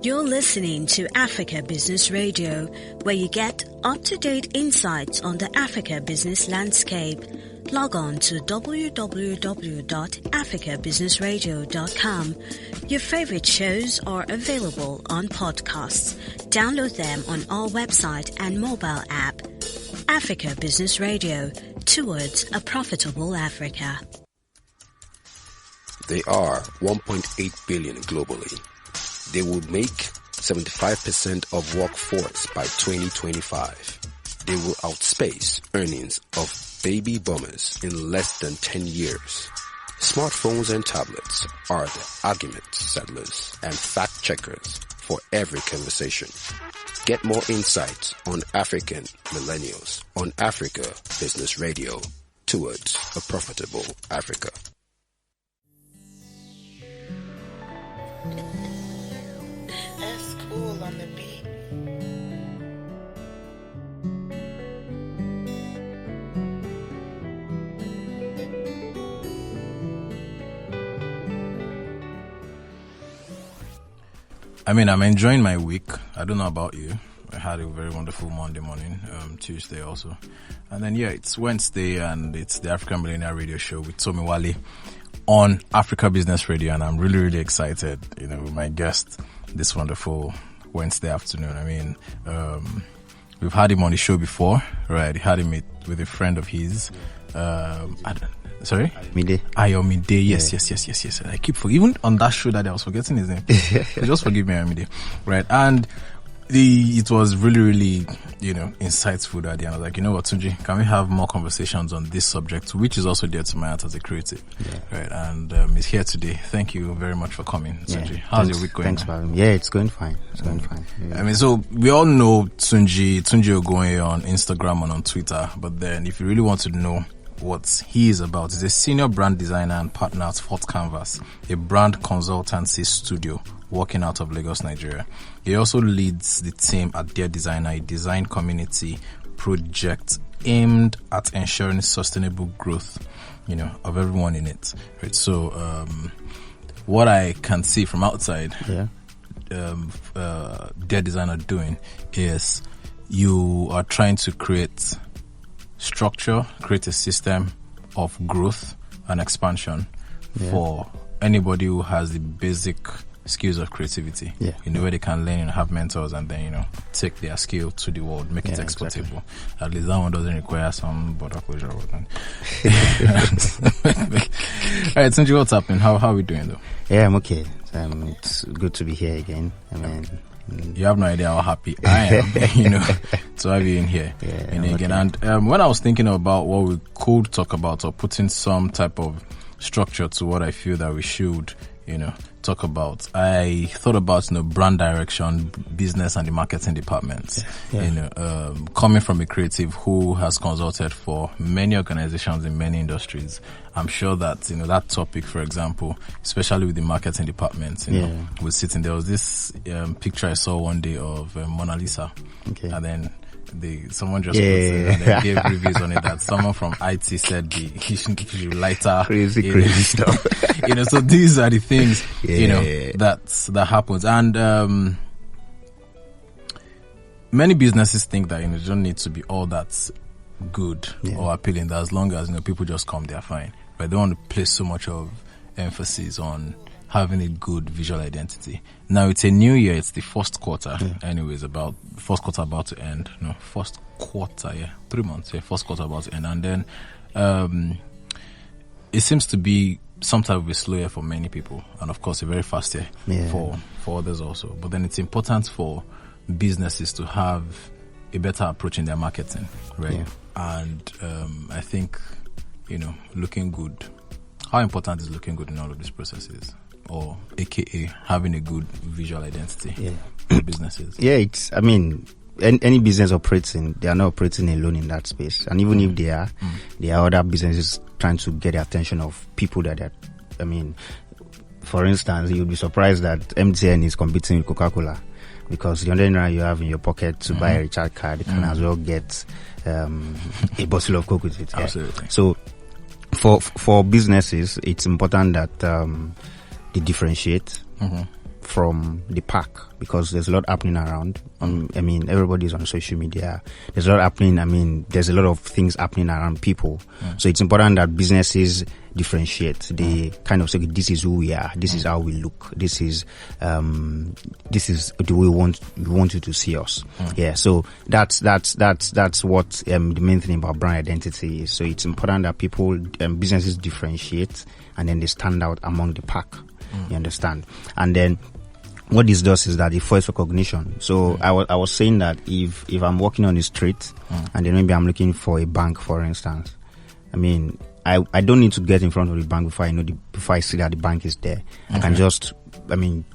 You're listening to Africa Business Radio, where you get up-to-date insights on the Africa business landscape. Log on to www.africabusinessradio.com. Your favorite shows are available on podcasts. Download them on our website and mobile app. Africa Business Radio, towards a profitable Africa. They are 1.8 billion globally. They will make 75% of workforce by 2025. They will outspace earnings of baby boomers in less than 10 years. Smartphones and tablets are the argument settlers and fact checkers for every conversation. Get more insights on African millennials on Africa Business Radio, towards a profitable Africa. That's cool on the beat. I mean, I'm enjoying my week. I don't know about you. I had a very wonderful Monday morning, Tuesday also. And then, yeah, it's Wednesday and it's the African Millennial Radio Show with Tomi Wale on Africa Business Radio. And I'm really, really excited, with my guest this wonderful Wednesday afternoon. I mean, we've had him on the show before, right? He had him with a friend of his. Sorry? Ayomide. Yes. I keep forgetting. Even on that show that I was forgetting his name. Just forgive me, Ayomide. Right. And it was really, really, insightful that day. And I was like, you know what, Tunji, can we have more conversations on this subject, which is also dear to my heart as a creative. Yeah. Right. And he's here today. Thank you very much for coming, Tunji. Yeah. How's your week going? Thanks for having me. Yeah, it's going fine. Yeah. I mean, so we all know Tunji Ogunoye on Instagram and on Twitter. But then if you really want to know what he is about, he's a senior brand designer and partner at FourthCanvas, a brand consultancy studio working out of Lagos, Nigeria. He also leads the team at DearDesigner, a design community project aimed at ensuring sustainable growth, of everyone in it. Right. So, what I can see from outside, DearDesigner doing is you are trying to create a system of growth and expansion for anybody who has the basic skills of creativity. Where they can learn and have mentors and then, take their skill to the world, make it exportable. Exactly. At least that one doesn't require some border closure. All right, Tunji, what's happening? How are we doing though? Yeah, I'm okay. It's good to be here again. I mean, you have no idea how happy I am, to have you in here. Again. And when I was thinking about what we could talk about or putting some type of structure to what I feel that we should, talk about, I thought about, brand direction, business and the marketing department. Coming from a creative who has consulted for many organizations in many industries, I'm sure that, that topic, for example, especially with the marketing department, was sitting. There was this picture I saw one day of Mona Lisa. Okay. And then someone just put it and they gave reviews on it that someone from IT said you should lighter. Crazy stuff. So these are the things, that happens. And, many businesses think that, you don't need to be all that good or appealing, that as long as, people just come, they're fine. But they want to place so much of emphasis on having a good visual identity. Now it's a new year, it's the first quarter. Anyways, first quarter about to end. 3 months, first quarter about to end. And then it seems to be some type of a slow year for many people, and of course a very fast year for others also. But then it's important for businesses to have a better approach in their marketing, right? And I think, looking good. How important is looking good in all of these processes? Or AKA having a good visual identity for businesses? It's, any business they are not operating alone in that space. And even if there are other businesses trying to get the attention of people for instance, you'll be surprised that MTN is competing with Coca-Cola, because the only naira you have in your pocket to buy a recharge card, you can as well get a bottle of Coke with it. Absolutely. So for businesses, it's important that they differentiate from the pack, because there's a lot happening around. I mean, everybody's on social media. There's a lot happening. I mean, there's a lot of things happening around people. So it's important that businesses differentiate. They kind of say, this is who we are. This is how we look. This is the way we want you to see us. Yeah. So that's what the main thing about brand identity is. So it's important that people, businesses differentiate, and then they stand out among the pack. You understand? And then what this does is that it forces recognition. So I was saying that if I'm walking on the street and then maybe I'm looking for a bank, for instance, I mean, I don't need to get in front of the bank before I see that the bank is there. I can just,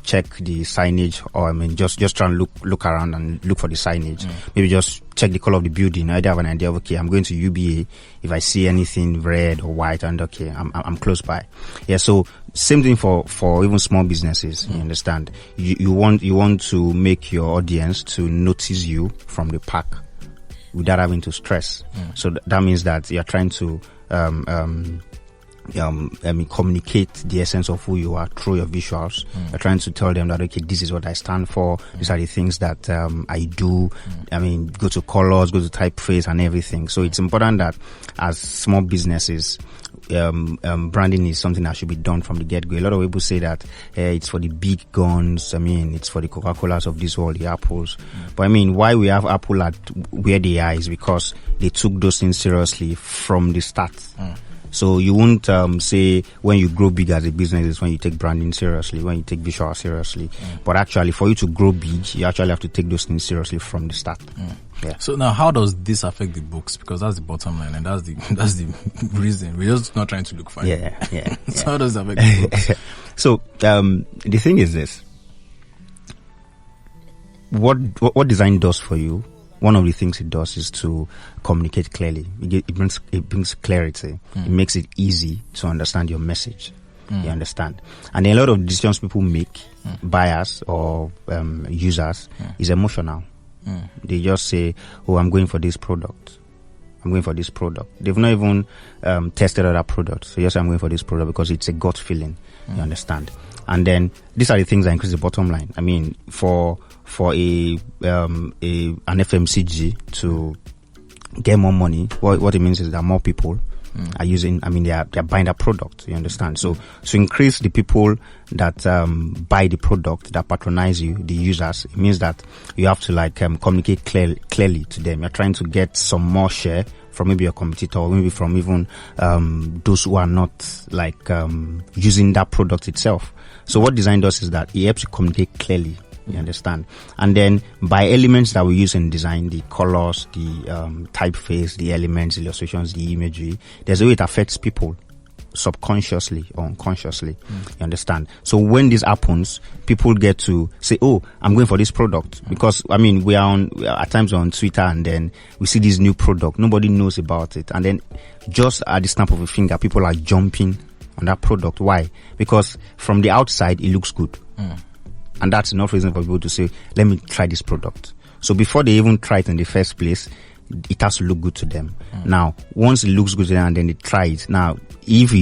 check the signage, or just try and look around and look for the signage. Maybe just check the color of the building. I have an idea of, okay, I'm going to UBA. If I see anything red or white, and okay, I'm close by. Yeah. So same thing for even small businesses. You understand? You want to make your audience to notice you from the pack without having to stress. So that means that you're trying to communicate the essence of who you are through your visuals. You're trying to tell them that, okay, this is what I stand for. These are the things that I do. Go to colors, go to typeface and everything. So it's important that as small businesses, branding is something that should be done from the get-go. A lot of people say that it's for the big guns. It's for the Coca-Colas of this world, the Apples. But why we have Apple at where they are is because they took those things seriously from the start. So you won't say when you grow big as a business is when you take branding seriously, when you take visual seriously. But actually, for you to grow big, you actually have to take those things seriously from the start. Yeah. So now, how does this affect the books? Because that's the bottom line, and that's the reason. We're just not trying to look funny. Yeah. So how does it affect the books? So the thing is this: what design does for you. One of the things it does is to communicate clearly. It brings clarity. It makes it easy to understand your message. You understand? And a lot of decisions people make, buyers or users, is emotional. They just say, "Oh, I'm going for this product. I'm going for this product." They've not even tested other products. So yes, I'm going for this product because it's a gut feeling. You understand? And then these are the things that increase the bottom line. For an FMCG to get more money, what it means is that more people are using, they're buying that product. You understand? So to increase the people that buy the product, that patronize you, the users, it means that you have to communicate clearly to them. You're trying to get some more share from maybe your competitor, or maybe from even those who are not using that product itself. So what design does is that it helps you communicate clearly. You understand? And then by elements that we use in design, the colors, the typeface, the elements, the illustrations, the imagery, there's a way it affects people subconsciously or unconsciously. You understand? So when this happens, people get to say, "Oh, I'm going for this product," because we are at times on Twitter, and then we see this new product, nobody knows about it, and then just at the snap of a finger, people are jumping on that product. Why? Because from the outside it looks good. And that's enough reason for people to say, "Let me try this product." So before they even try it in the first place, it has to look good to them. Now, once it looks good to them and then they try it, now, if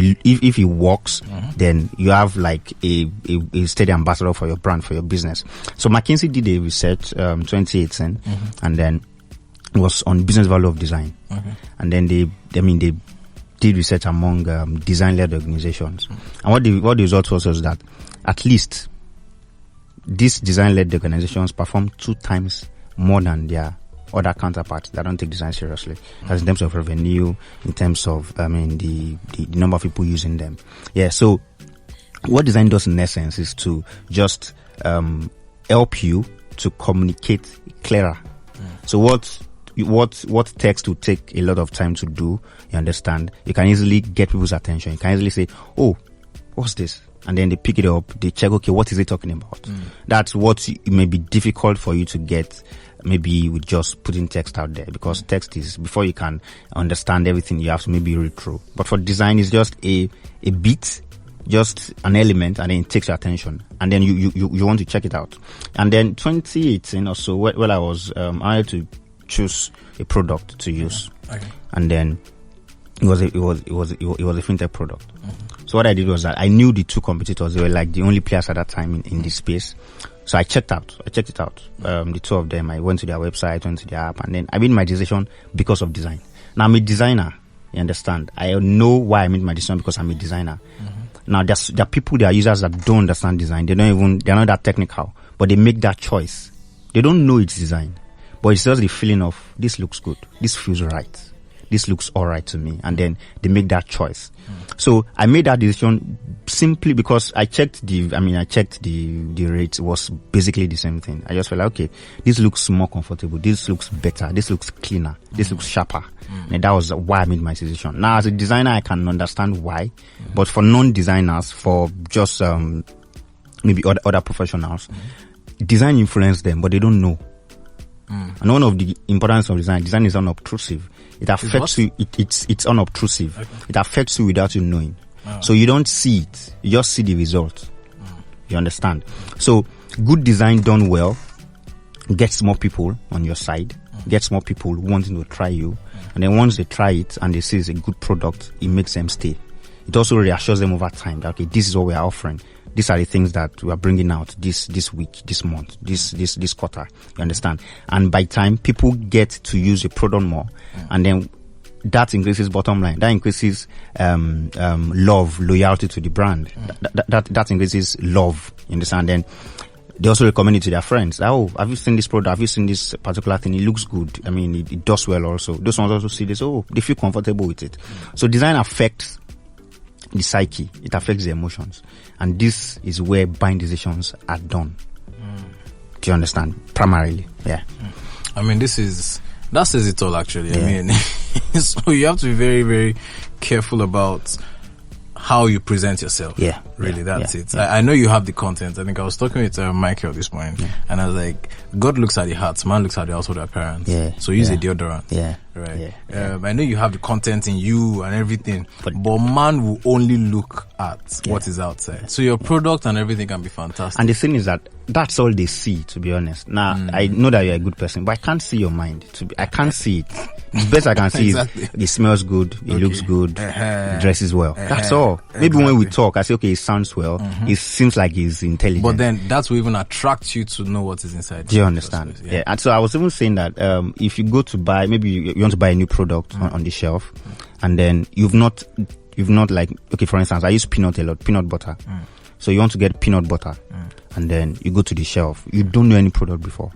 it works, then you have a steady ambassador for your brand, for your business. So McKinsey did a research, 2018, and then it was on business value of design. And then they did research among design-led organizations. And what the result was that at least these design-led organizations perform 2 times more than their other counterparts that don't take design seriously. That's in terms of revenue, in terms of the number of people using them. Yeah. So what design does in essence is to just help you to communicate clearer. So what text will take a lot of time to do, you understand? You can easily get people's attention. You can easily say, "Oh, what's this?" And then they pick it up, they check, okay, what is it talking about? That's what it may be difficult for you to get, maybe with just putting text out there, because text is, before you can understand everything, you have to maybe read through. But for design, it's just a bit, just an element, and then it takes your attention. And then you want to check it out. And then 2018 or so, I was, I had to choose a product to use. And then it was a fintech product. So what I did was that I knew the two competitors. They were like the only players at that time in this space. So I checked it out. The two of them, I went to their website, went to their app, and then I made my decision because of design. Now I'm a designer. You understand? I know why I made my decision, because I'm a designer. Now there are people, there are users that don't understand design. They're not that technical, but they make that choice. They don't know it's design, but it's just the feeling of, this looks good, this feels right, this looks alright to me, and then they make that choice. So I made that decision simply because I checked the rates. It was basically the same thing. I just felt like, okay, this looks more comfortable, this looks better, this looks cleaner, this looks sharper. And that was why I made my decision. Now as a designer, I can understand why, but for non-designers, for just maybe other professionals, design influences them, but they don't know. And one of the importance of design is unobtrusive. It affects you. It's unobtrusive. Okay. It affects you without you knowing. So you don't see it. You just see the result. You understand? So good design done well gets more people on your side, gets more people wanting to try you. And then once they try it and they see it's a good product, it makes them stay. It also reassures them over time that, okay, this is what we are offering. These are the things that we are bringing out this week, this month, this quarter. You understand? And by time people get to use the product more, and then that increases bottom line. That increases love, loyalty to the brand. That increases love. You understand? Then they also recommend it to their friends. Oh, have you seen this product? Have you seen this particular thing? It looks good. I mean, it does well also. Those ones also see this. Oh, they feel comfortable with it. So design affects the psyche. It affects the emotions. And this is where buying decisions are done. Do you understand? Primarily. Yeah. I mean, that says it all, actually. Yeah. I mean, so you have to be very, very careful about how you present yourself. Yeah. Really, that's it. Yeah. I know you have the content. I think I was talking with Michael this morning, and I was like, God looks at the hearts, man looks at the household appearance. Yeah. So use a deodorant. Yeah. Right. Yeah. I know you have the content in you and everything, but man will only look at what is outside. So your product and everything can be fantastic. And the thing is that's all they see, to be honest. Now, I know that you're a good person, but I can't see your mind. I can't see it. The best I can see is it smells good, it looks good, it dresses well. That's all. Maybe when we talk, I say, okay, it sounds well. It seems like he's intelligent. But then that will even attract you to know what is inside. Do you understand? Yeah. And so I was even saying that if you go to buy, maybe you want to buy a new product on the shelf, and then you've not like, okay, for instance, I use peanut butter. So you want to get peanut butter, and then you go to the shelf. You don't know any product before.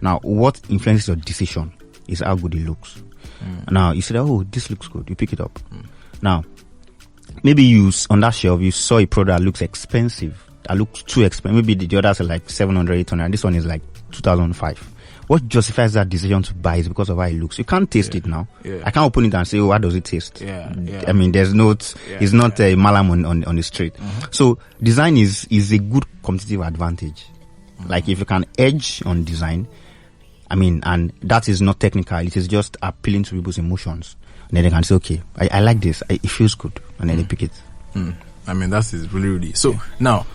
Now, what influences your decision is how good it looks. Now, you say, oh, this looks good. You pick it up. Now, maybe on that shelf, you saw a product that looks expensive. That looks too expensive. Maybe the others are like 700, 800. This one is like 2005. What justifies that decision to buy is because of how it looks. You can't taste it now. I can't open it and say, oh, how does it taste? I mean, it's not a malam on the street. So design is a good competitive advantage. Like if you can edge on design, I mean, and that is not technical. It is just appealing to people's emotions. And then they can say, okay, I like this. It feels good. And then they pick it. I mean, that is really, really. So now,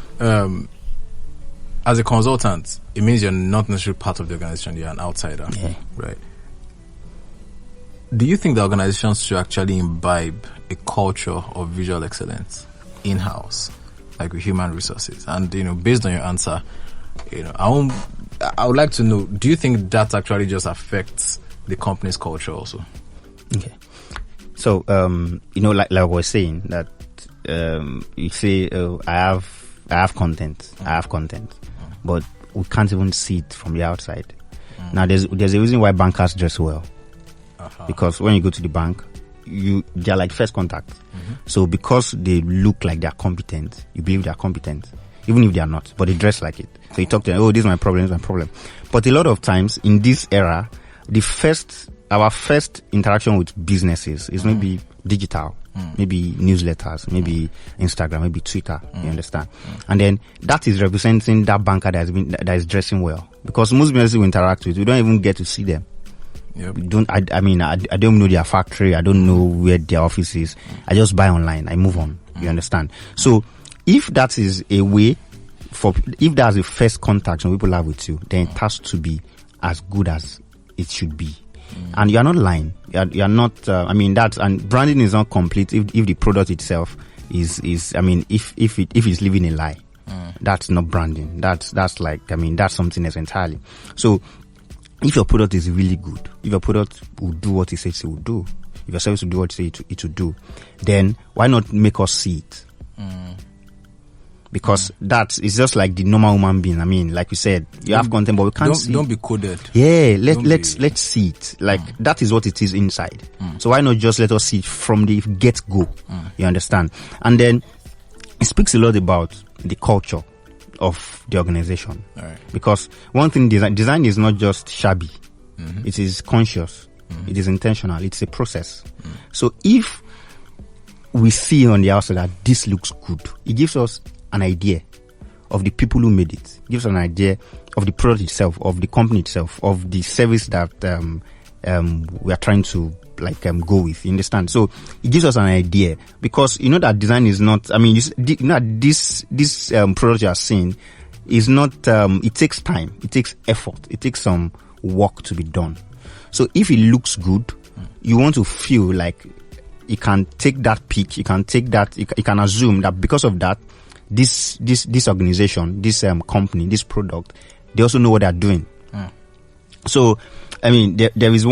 as a consultant, it means you're not necessarily part of the organization. You're an outsider. Yeah. Right. Do you think the organizations should actually imbibe a culture of visual excellence in-house, like with human resources? And, based on your answer, I would like to know, do you think that actually just affects the company's culture also? Okay. So, like I was saying, that you say, I have content, but we can't even see it from the outside. Now, there's a reason why bankers dress well. Because when you go to the bank, they're like first contact. So because they look like they're competent, you believe they're competent, even if they are not, but they dress like it. So you talk to them, oh, this is my problem. But a lot of times in this era, our first interaction with businesses is maybe digital, maybe newsletters, maybe Instagram, maybe Twitter. You understand? And then that is representing that banker that is dressing well. Because most businesses we interact with, we don't even get to see them. Yep. I don't know their factory. I don't know where their office is. I just buy online. I move on. You understand? So if that is a way if there's a first contact when people have with you, then it has to be as good as it should be. And you're not lying. You're not, and branding is not complete if the product itself is I mean, if it's living a lie, that's not branding. That's like, I mean, that's something else entirely. So if your product is really good, if your product will do what it says it will do, if your service will do what it will do, then why not make us see it? Because that is just like the normal human being. I mean, like you said, you have content, but we can't see. Don't be coded. Yeah, let's see it. Like that is what it is inside. So why not just let us see it from the get-go? You understand? And then it speaks a lot about the culture of the organization. Right. Because one thing, design is not just shabby. It is conscious. It is intentional. It's a process. So if we see on the outside that this looks good, it gives us an idea of the people who made it. It gives us an idea of the product itself, of the company itself, of the service that we are trying to go with. You understand? So it gives us an idea, because you know that design is not. I mean, you know that this product you are seeing is not. It takes time. It takes effort. It takes some work to be done. So if it looks good, you want to feel like you can take that peak. You can take that. You can assume that because of that, this organization, this company, this product, they also know what they're doing. So, I mean, there is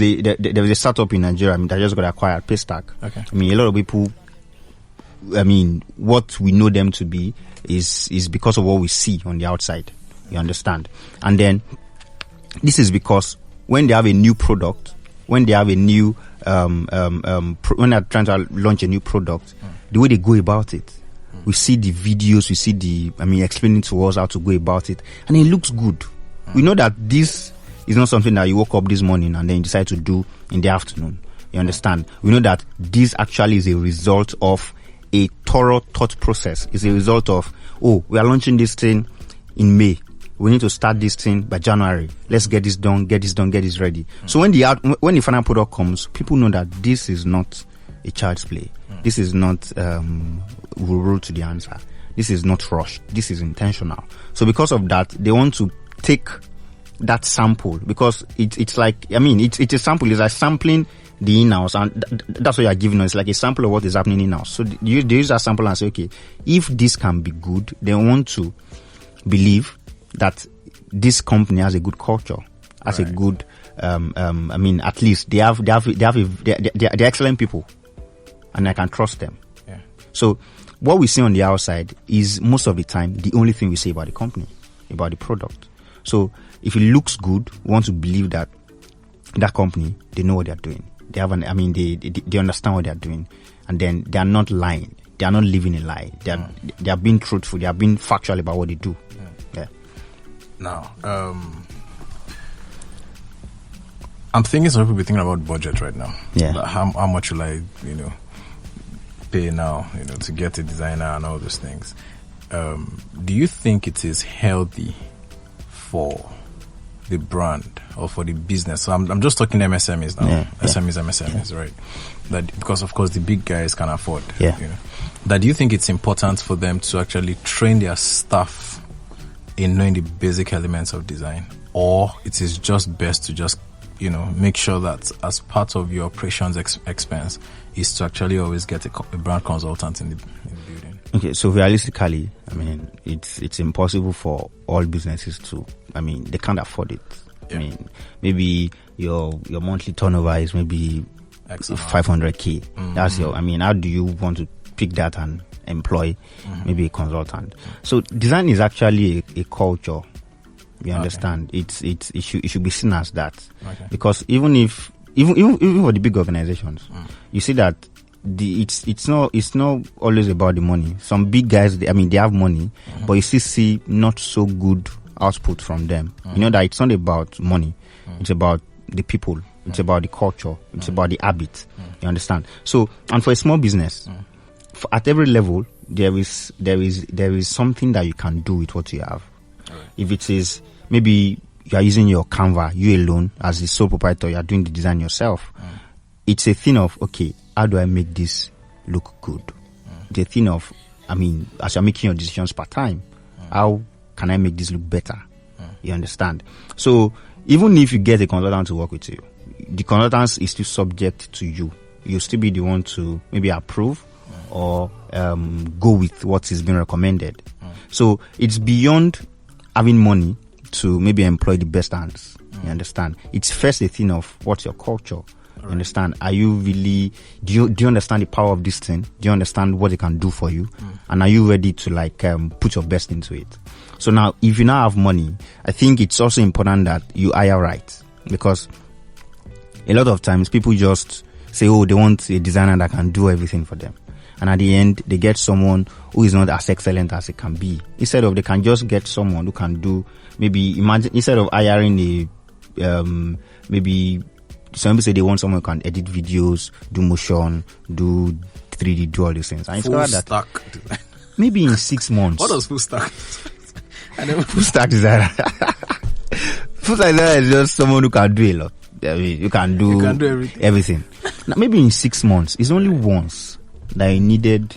a startup in Nigeria, I mean, that just got acquired, Paystack. Okay. I mean, a lot of people, I mean, what we know them to be is because of what we see on the outside. You understand? And then this is because when they have a new product, when they have a new, when they're trying to launch a new product, the way they go about it, we see the videos, we see explaining to us how to go about it, and it looks good. We know that this is not something that you woke up this morning and then you decide to do in the afternoon. You understand? We know that this actually is a result of a thorough thought process. It's a result of, we are launching this thing in May. We need to start this thing by January. Let's get this done, get this ready. So when the final product comes, people know that this is not a child's play. This is not we'll roll to the answer. This is not rushed. This is intentional. So because of that, they want to take that sample, because it's like, I mean, it's a sample. It's like sampling the in-house, and that's what you are giving us. It's like a sample of what is happening in-house. So they use that sample and say, okay, if this can be good, they want to believe that this company has a good culture, has a good, I mean, at least they're excellent people, and I can trust them. Yeah. So what we see on the outside is most of the time the only thing we say about the company, about the product. So if it looks good, we want to believe that that company, they know what they're doing. They have they understand what they're doing, and then they are not lying. They are not living a lie. They are being truthful. They are being factual about what they do. Yeah. Now, I'm thinking some people be thinking about budget right now. Yeah. Like how much will I, pay now, to get a designer and all those things. Do you think it is healthy for the brand or for the business? So I'm just talking MSMEs now. Yeah. SMEs, right? That because of course the big guys can afford. Yeah. That do you think it's important for them to actually train their staff in knowing the basic elements of design, or it is just best to just make sure that as part of your operations expense is to actually always get a brand consultant in the building? Okay, so realistically, I mean, it's impossible for all businesses to. I mean, they can't afford it. Yeah. I mean, maybe your monthly turnover is maybe 500K. Mm-hmm. That's your. I mean, how do you want to pick that and employ maybe a consultant? So design is actually a culture. You understand? It should be seen as that. Okay. Because even for the big organizations, you see that it's not always about the money. Some big guys, they have money, but you still see not so good output from them. You know that it's not about money. It's about the people. It's about the culture. It's about the habit. You understand? So, and for a small business, at every level, there is something that you can do with what you have. Right. If it is maybe you are using your Canva, you alone as the sole proprietor, you are doing the design yourself. It's a thing of, okay, how do I make this look good? It's a thing of, as you're making your decisions per time, how can I make this look better? You understand? So even if you get a consultant to work with you, the consultant is still subject to you. You'll still be the one to maybe approve or go with what is being recommended. So it's beyond having money to maybe employ the best hands. You understand? It's first a thing of what's your culture. You understand? Are you really, do you understand the power of this thing? Do you understand what it can do for you? And are you ready to like put your best into it? So now, if you now have money, I think it's also important that you hire right, because a lot of times people just say, oh, they want a designer that can do everything for them. And at the end, they get someone who is not as excellent as it can be. Instead of, they can just get someone who can do, maybe imagine, instead of hiring maybe some people say they want someone who can edit videos, do motion, do 3D, do all these things. And full stack design. Maybe in 6 months. What does full stack? Full stack designer. Full stack designer is just someone who can do a lot. I mean, you can do everything. Now, maybe in 6 months, it's only once that you needed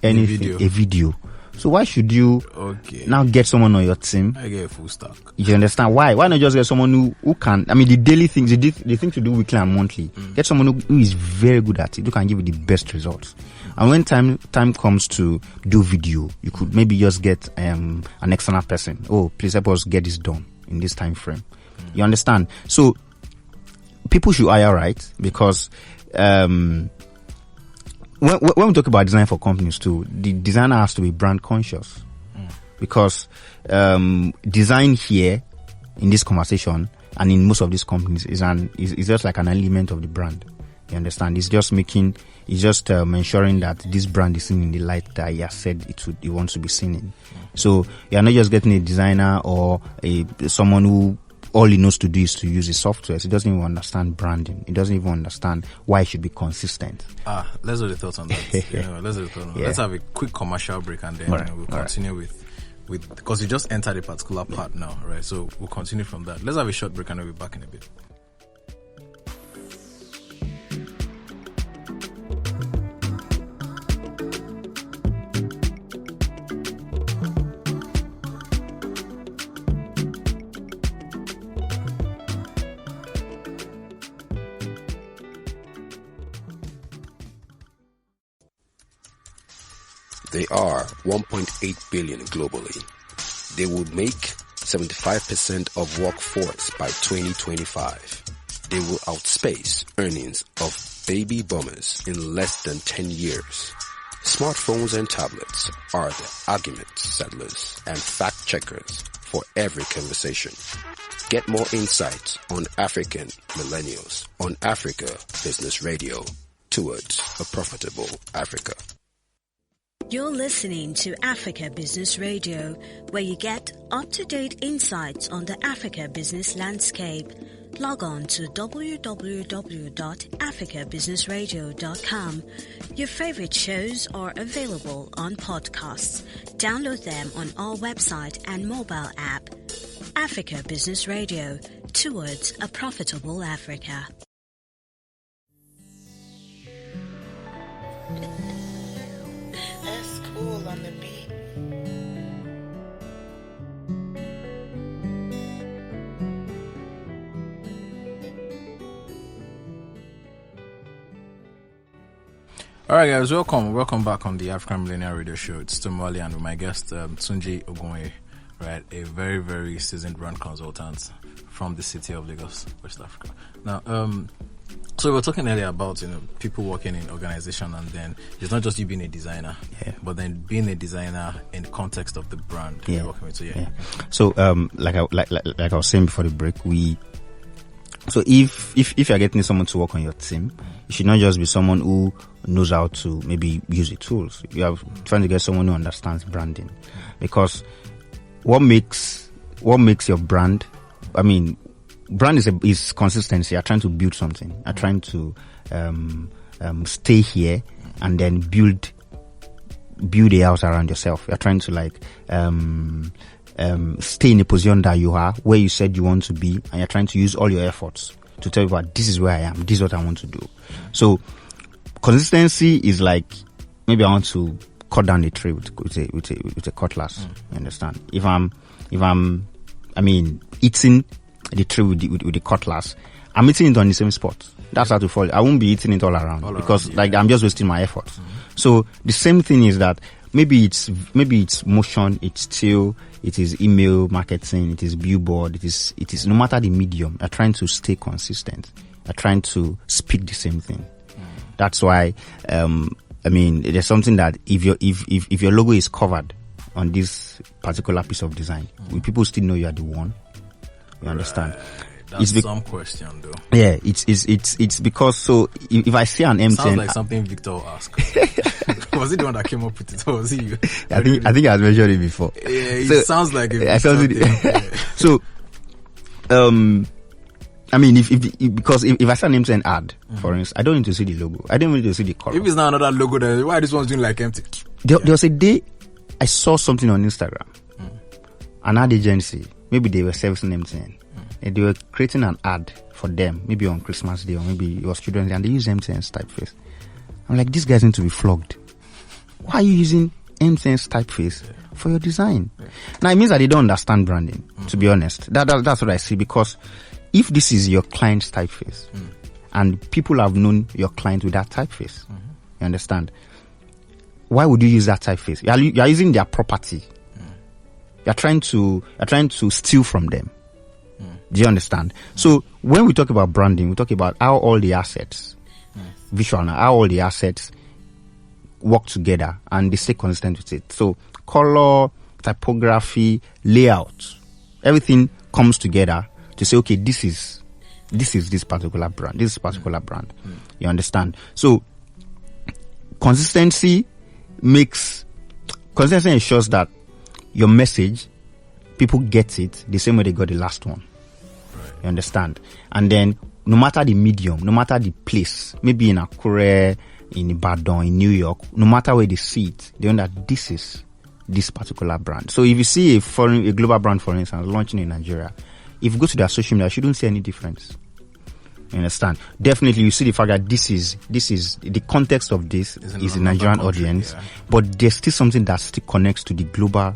anything, a video. So why should you now get someone on your team? I get a full stack. You understand why? Why not just get someone who can, I mean, the daily things, the things to do weekly and monthly. Get someone who is very good at it, who can give you the best results. And when time comes to do video, you could maybe just get an external person. Oh, please help us get this done in this time frame. You understand? So people should hire right, because when we talk about design for companies too, the designer has to be brand conscious, because design here in this conversation and in most of these companies is just like an element of the brand. You understand? It's just ensuring that this brand is seen in the light that he has said it wants to be seen in. So you are not just getting a designer or someone who all he knows to do is to use his software. So he doesn't even understand branding. He doesn't even understand why it should be consistent. Let's do the thoughts on that. Let's have a quick commercial break, and then we'll continue with because you just entered a particular part now, right? So we'll continue from that. Let's have a short break, and we'll be back in a bit. They are 1.8 billion globally. They would make 75% of workforce by 2025. They will outspace earnings of baby boomers in less than 10 years. Smartphones and tablets are the argument settlers and fact checkers for every conversation. Get more insights on African millennials on Africa Business Radio, towards a profitable Africa. You're listening to Africa Business Radio, where you get up-to-date insights on the Africa business landscape. Log on to www.africabusinessradio.com. Your favorite shows are available on podcasts. Download them on our website and mobile app. Africa Business Radio, towards a profitable Africa. That's cool on the beat. All right, guys, welcome back on the African Millennial Radio Show. It's Tumwali, and with my guest Tunji Ogunoye, right, a very, very seasoned brand consultant from the city of Lagos, West Africa. Now, so we were talking earlier about people working in organization, and then it's not just you being a designer, but then being a designer in the context of the brand you're working with. So like I was saying before the break, so if you're getting someone to work on your team, it should not just be someone who knows how to maybe use the tools. You are trying to get someone who understands branding, because what makes your brand, I mean, brand is consistency. You're trying to build something. You're trying to stay here and then build a house around yourself. You're trying to stay in a position that you are, where you said you want to be, and you're trying to use all your efforts to tell people, this is where I am, this is what I want to do. So consistency is like, maybe I want to cut down a tree with a cutlass. You understand? If I'm eating the tree with the cutlass, I'm eating it on the same spot. That's how to follow. I won't be eating it all around because yeah. I'm just wasting my efforts. So the same thing is that maybe it's motion, it's still, it is email marketing, it is billboard, it is no matter the medium, you're trying to stay consistent. You're trying to speak the same thing. That's why, there's something that if your logo is covered on this particular piece of design, will people still know you are the one? You understand? That's some question though. Yeah, it's because, so if I see an MTN, sounds like something Victor will ask. Was he the one that came up with it, or was he you? I think I has mentioned it before. Yeah, it sounds like it. I felt it. So, if I see an MTN ad, for instance, I don't need to see the logo. I don't need to see the color. If it's not another logo, then why this one's doing like empty? There was a day I saw something on Instagram. An ad agency, maybe they were servicing MTN. And they were creating an ad for them, maybe on Christmas Day or maybe it was Children's Day, and they use MTN's typeface. I'm like, these guys need to be flogged. Why are you using MTN's typeface for your design? Now it means that they don't understand branding, to be honest. That's what I see, because if this is your client's typeface and people have known your client with that typeface, you understand? Why would you use that typeface? You are using their property. You're trying to steal from them. Do you understand? So when we talk about branding, we talk about how all the assets, visual, how all the assets work together and they stay consistent with it. So color, typography, layout, everything comes together to say, okay, this is this particular brand. This is particular brand. You understand? So consistency ensures that your message, people get it the same way they got the last one. You understand? And then no matter the medium, no matter the place, maybe in Akure, in Ibadan, in New York, no matter where they see it, they know that this is this particular brand. So if you see a global brand, for instance, launching in Nigeria, if you go to their social media, you shouldn't see any difference. You understand? Definitely, you see the fact that this is the context of this is the Nigerian audience, but there's still something that still connects to the global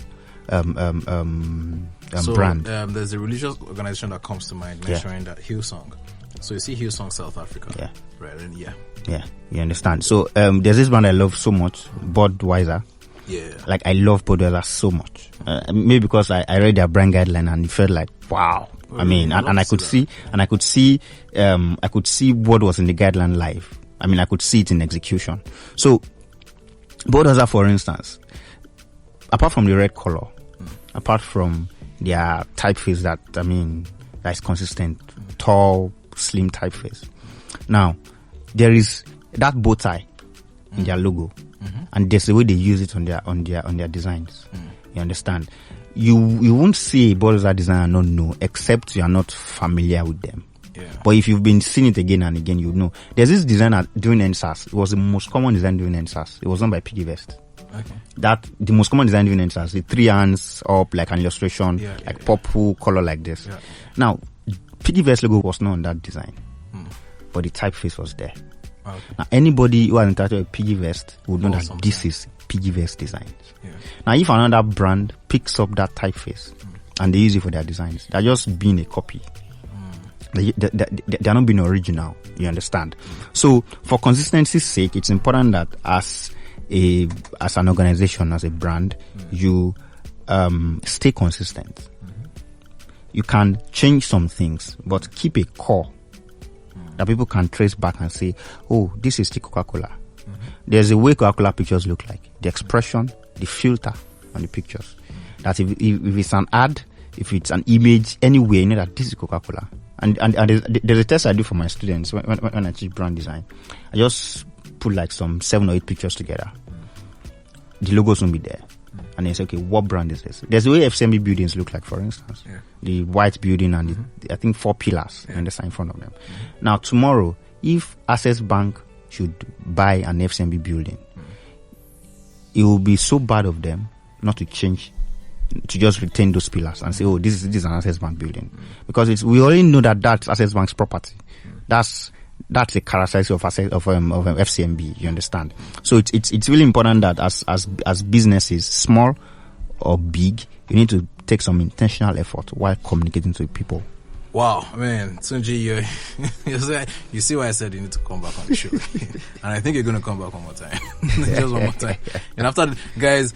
brand. There's a religious organization that comes to mind mentioning that Hillsong. So you see Hillsong South Africa, right? And you understand. So there's this brand I love so much, Budweiser. Yeah, like I love Budweiser so much. Maybe because I read their brand guideline and it felt like wow. I mean, and I could see what was in the guideline live. I mean, I could see it in execution. So Budweiser, for instance, apart from the red color, apart from their typeface that is consistent, tall, slim typeface. Now, there is that bow tie in their logo, and there's the way they use it on their designs. You understand? You won't see a Budweiser design and not know, except you are not familiar with them. Yeah. But if you've been seeing it again and again, you know. There's this designer doing NSAS. It was the most common design doing NSAS. It was done by Piggy Vest. Okay. The most common design doing NSAS, the three hands up like an illustration, purple color like this. Yeah. Now, Piggy Vest logo was not on that design, but the typeface was there. Okay. Now, anybody who has interacted with Piggy Vest would know that this is Piggy Vest designs. Yeah. Now, if another brand picks up that typeface and they use it for their designs, they're just being a copy. They're not being original. You understand? So, for consistency's sake, it's important that as an organization, as a brand, you stay consistent. You can change some things, but keep a core that people can trace back and say, oh, this is the Coca-Cola. There's a way Coca-Cola pictures look like. The expression, the filter on the pictures. That if it's an ad, if it's an image, anywhere, you know that this is Coca-Cola. And there's a test I do for my students when I teach brand design. I just put like some 7 or 8 pictures together. The logos won't be there. And then say, okay, what brand is this? There's the way FCMB buildings look like, for instance. Yeah. The white building and I think 4 pillars and the sign in front of them. Now, tomorrow, if Access Bank should buy an FCMB building, it will be so bad of them not to change, to just retain those pillars and say, oh, this is an Access Bank building. Because we already know that that's Access Bank's property. That's the characteristic of FCMB, you understand? So it's really important that as businesses, small or big, you need to take some intentional effort while communicating to people. Wow, man, Tunji, you see why I said you need to come back on the show. And I think you're going to come back one more time. Just one more time. And after, guys,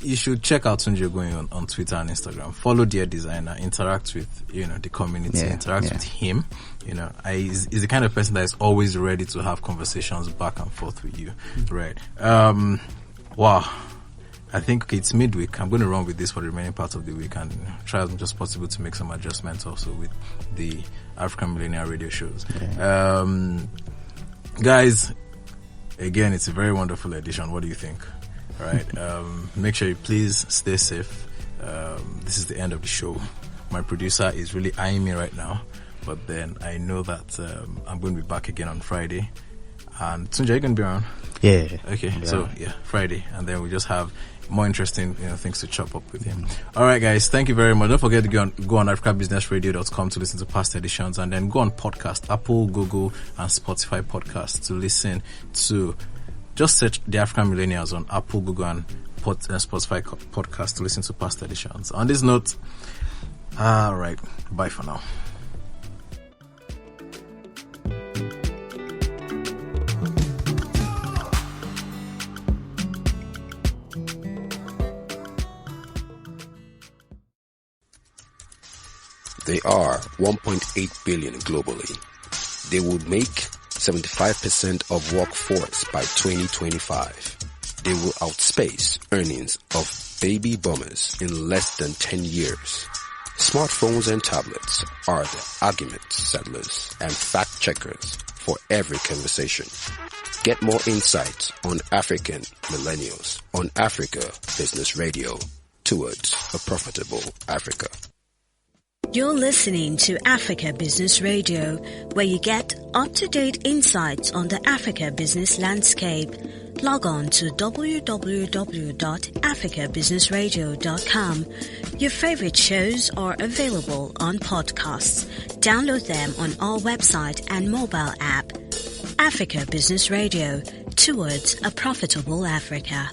you should check out Tunji going on Twitter and Instagram. Follow DearDesigner, interact with, the community, interact with him. He's the kind of person that is always ready to have conversations back and forth with you. Right. Wow. I think it's midweek. I'm going to run with this for the remaining part of the week and try as much as possible to make some adjustments also with the African Millennial radio shows. Yeah. Guys, again, it's a very wonderful edition. What do you think? All right. Make sure you please stay safe. This is the end of the show. My producer is really eyeing me right now, but then I know that I'm going to be back again on Friday. And Tunji, are you going to be around? Yeah. Okay. Yeah. So Friday, and then we just have more interesting things to chop up with him. All right, guys, thank you very much. Don't forget to go on africabusinessradio.com to listen to past editions, and then go on podcast, Apple, Google, and Spotify podcasts to listen to. Just search the African Millennials on Apple, Google, and Spotify podcast to listen to past editions. On this note, all right, bye for now. They are 1.8 billion globally. They would make 75% of workforce by 2025. They will outspace earnings of baby boomers in less than 10 years. Smartphones and tablets are the argument settlers and fact checkers for every conversation. Get more insights on African millennials on Africa Business Radio, towards a profitable Africa. You're listening to Africa Business Radio, where you get up-to-date insights on the Africa business landscape. Log on to www.africabusinessradio.com. Your favorite shows are available on podcasts. Download them on our website and mobile app. Africa Business Radio, towards a profitable Africa.